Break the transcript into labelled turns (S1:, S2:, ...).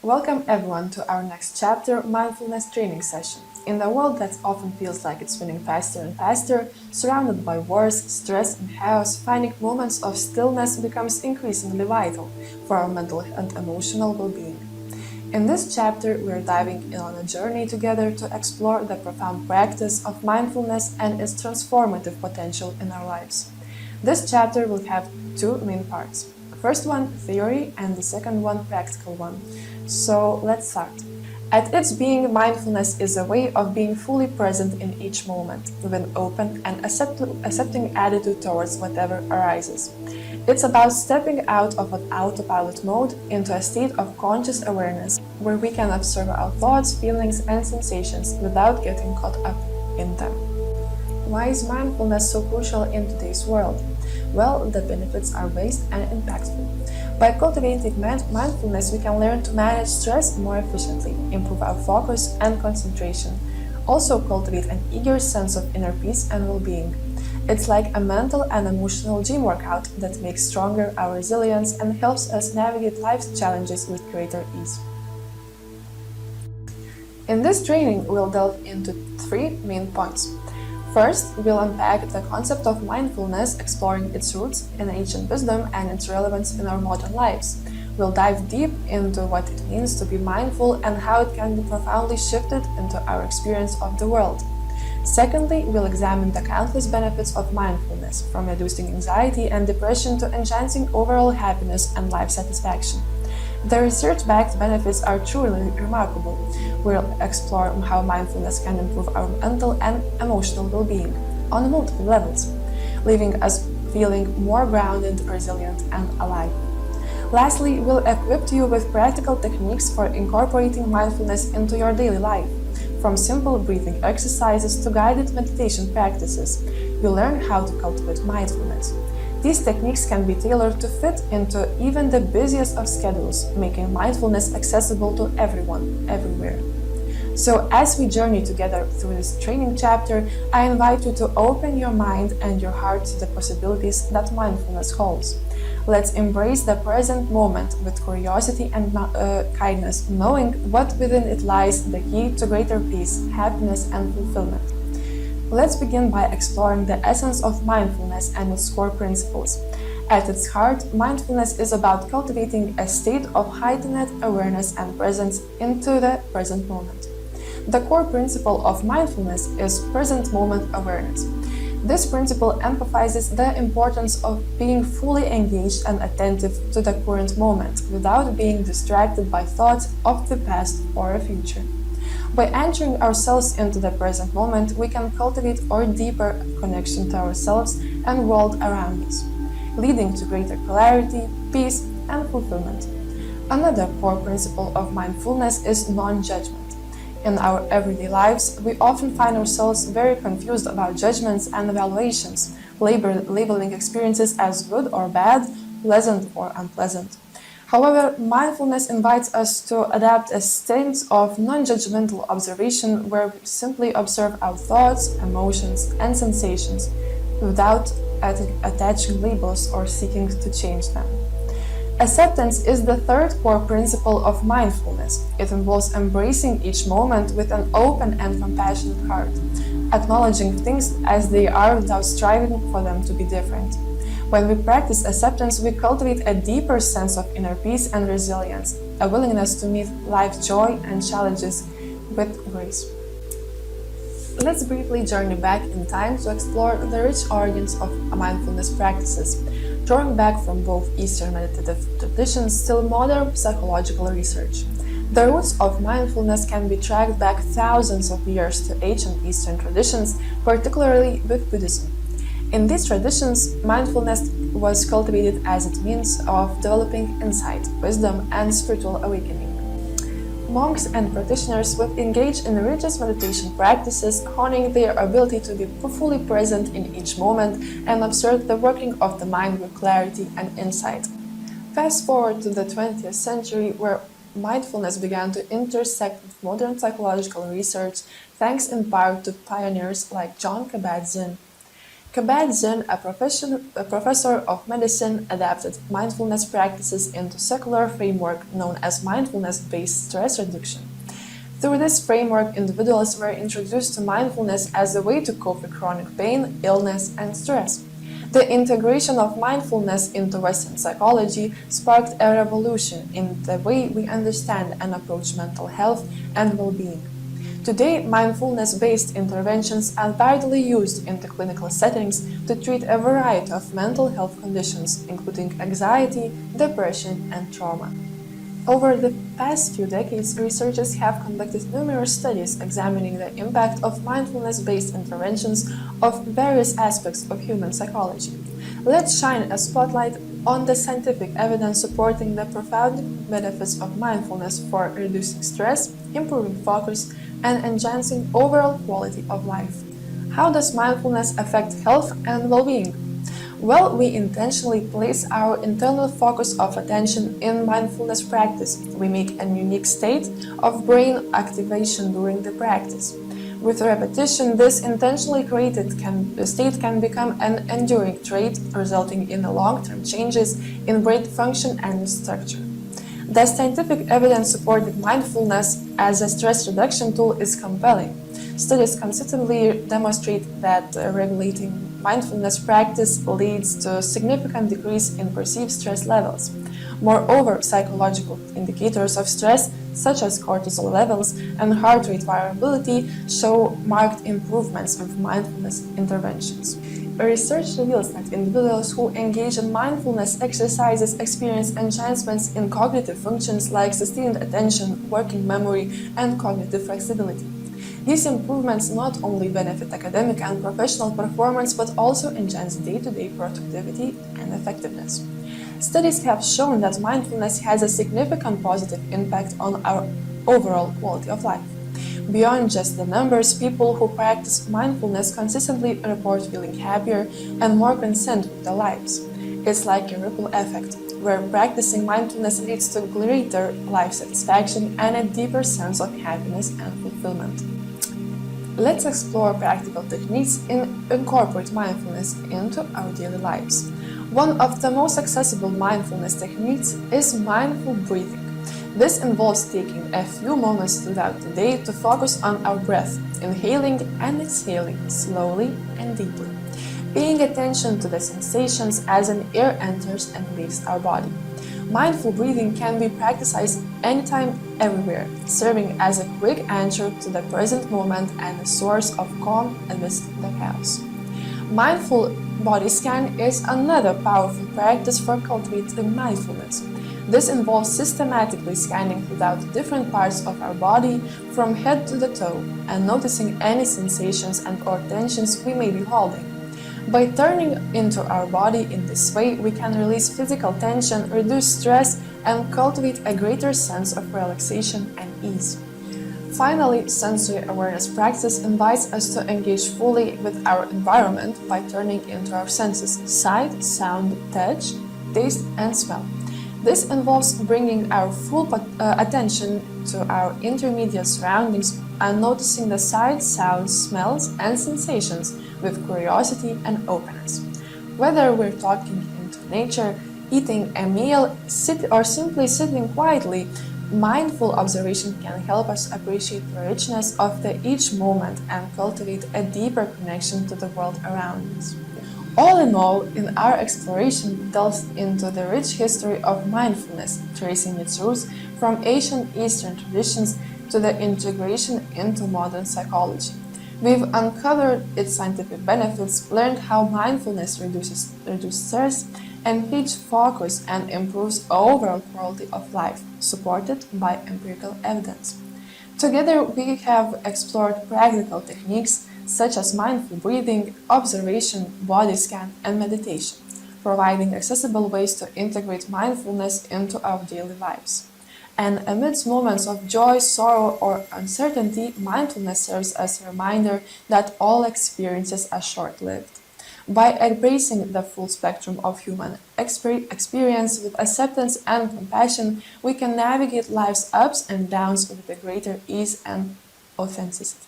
S1: Welcome everyone to our next chapter, Mindfulness Training Session. In a world that often feels like it's spinning faster and faster, surrounded by wars, stress and chaos, finding moments of stillness becomes increasingly vital for our mental and emotional well-being. In this chapter, we are diving in on a journey together to explore the profound practice of mindfulness and its transformative potential in our lives. This chapter will have two main parts. The first one, theory, and the second one, practical one. So let's start. At its being, mindfulness is a way of being fully present in each moment, with an open and accepting attitude towards whatever arises. It's about stepping out of an autopilot mode into a state of conscious awareness, where we can observe our thoughts, feelings, and sensations without getting caught up in them. Why is mindfulness so crucial in today's world? Well, the benefits are vast and impactful. By cultivating mindfulness, we can learn to manage stress more efficiently, improve our focus and concentration, also cultivate an eager sense of inner peace and well-being. It's like a mental and emotional gym workout that makes stronger our resilience and helps us navigate life's challenges with greater ease. In this training, we'll delve into three main points. First, we'll unpack the concept of mindfulness, exploring its roots in ancient wisdom and its relevance in our modern lives. We'll dive deep into what it means to be mindful and how it can be profoundly shifted into our experience of the world. Secondly, we'll examine the countless benefits of mindfulness, from reducing anxiety and depression to enhancing overall happiness and life satisfaction. The research-backed benefits are truly remarkable. We'll explore how mindfulness can improve our mental and emotional well-being on multiple levels, leaving us feeling more grounded, resilient, and alive. Lastly, we'll equip you with practical techniques for incorporating mindfulness into your daily life. From simple breathing exercises to guided meditation practices, you'll learn how to cultivate mindfulness. These techniques can be tailored to fit into even the busiest of schedules, making mindfulness accessible to everyone, everywhere. So as we journey together through this training chapter, I invite you to open your mind and your heart to the possibilities that mindfulness holds. Let's embrace the present moment with curiosity and kindness, knowing what within it lies the key to greater peace, happiness, and fulfillment. Let's begin by exploring the essence of mindfulness and its core principles. At its heart, mindfulness is about cultivating a state of heightened awareness and presence into the present moment. The core principle of mindfulness is present moment awareness. This principle emphasizes the importance of being fully engaged and attentive to the current moment without being distracted by thoughts of the past or the future. By anchoring ourselves into the present moment, we can cultivate a deeper connection to ourselves and world around us, leading to greater clarity, peace, and fulfillment. Another core principle of mindfulness is non-judgment. In our everyday lives, we often find ourselves very confused about judgments and evaluations, labeling experiences as good or bad, pleasant or unpleasant. However, mindfulness invites us to adapt a stance of non-judgmental observation where we simply observe our thoughts, emotions, and sensations without attaching labels or seeking to change them. Acceptance is the third core principle of mindfulness. It involves embracing each moment with an open and compassionate heart, acknowledging things as they are without striving for them to be different. When we practice acceptance, we cultivate a deeper sense of inner peace and resilience, a willingness to meet life's joy and challenges with grace. Let's briefly journey back in time to explore the rich origins of mindfulness practices, drawing back from both Eastern meditative traditions till modern psychological research. The roots of mindfulness can be tracked back thousands of years to ancient Eastern traditions, particularly with Buddhism. In these traditions, mindfulness was cultivated as a means of developing insight, wisdom, and spiritual awakening. Monks and practitioners would engage in religious meditation practices, honing their ability to be fully present in each moment and observe the working of the mind with clarity and insight. Fast forward to the 20th century, where mindfulness began to intersect with modern psychological research, thanks in part to pioneers like Jon Kabat-Zinn. Kabat-Zinn, a professor of medicine, adapted mindfulness practices into secular framework known as mindfulness-based stress reduction. Through this framework, individuals were introduced to mindfulness as a way to cope with chronic pain, illness, and stress. The integration of mindfulness into Western psychology sparked a revolution in the way we understand and approach mental health and well-being. Today, mindfulness-based interventions are widely used in the clinical settings to treat a variety of mental health conditions, including anxiety, depression, and trauma. Over the past few decades, researchers have conducted numerous studies examining the impact of mindfulness-based interventions on various aspects of human psychology. Let's shine a spotlight on the scientific evidence supporting the profound benefits of mindfulness for reducing stress, improving focus, and enhancing overall quality of life. How does mindfulness affect health and well-being? Well, we intentionally place our internal focus of attention in mindfulness practice. We make a unique state of brain activation during the practice. With repetition, this intentionally created state can become an enduring trait, resulting in long-term changes in brain function and structure. The scientific evidence supporting mindfulness as a stress reduction tool is compelling. Studies consistently demonstrate that regulating mindfulness practice leads to a significant decrease in perceived stress levels. Moreover, psychological indicators of stress, such as cortisol levels and heart rate variability, show marked improvements with mindfulness interventions. Research reveals that individuals who engage in mindfulness exercises experience enhancements in cognitive functions like sustained attention, working memory, and cognitive flexibility. These improvements not only benefit academic and professional performance but also enhance day-to-day productivity and effectiveness. Studies have shown that mindfulness has a significant positive impact on our overall quality of life. Beyond just the numbers, people who practice mindfulness consistently report feeling happier and more content with their lives. It's like a ripple effect, where practicing mindfulness leads to greater life satisfaction and a deeper sense of happiness and fulfillment. Let's explore practical techniques and incorporate mindfulness into our daily lives. One of the most accessible mindfulness techniques is mindful breathing. This involves taking a few moments throughout the day to focus on our breath, inhaling and exhaling slowly and deeply, paying attention to the sensations as an air enters and leaves our body. Mindful breathing can be practiced anytime, everywhere, serving as a quick anchor to the present moment and a source of calm amidst the chaos. Mindful body scan is another powerful practice for cultivating mindfulness. This involves systematically scanning throughout different parts of our body from head to the toe and noticing any sensations and/or tensions we may be holding. By turning into our body in this way, we can release physical tension, reduce stress, and cultivate a greater sense of relaxation and ease. Finally, sensory awareness practice invites us to engage fully with our environment by turning into our senses: sight, sound, touch, taste, and smell. This involves bringing our full attention to our intermediate surroundings and noticing the sights, sounds, smells, and sensations with curiosity and openness. Whether we're talking into nature, eating a meal, or simply sitting quietly, mindful observation can help us appreciate the richness of each moment and cultivate a deeper connection to the world around us. All in all, in our exploration delves into the rich history of mindfulness, tracing its roots from ancient Eastern traditions to the integration into modern psychology. We've uncovered its scientific benefits, learned how mindfulness reduces stress, enhances focus, and improves overall quality of life, supported by empirical evidence. Together, we have explored practical techniques such as mindful breathing, observation, body scan, and meditation, providing accessible ways to integrate mindfulness into our daily lives. And amidst moments of joy, sorrow, or uncertainty, mindfulness serves as a reminder that all experiences are short-lived. By embracing the full spectrum of human experience with acceptance and compassion, we can navigate life's ups and downs with a greater ease and authenticity.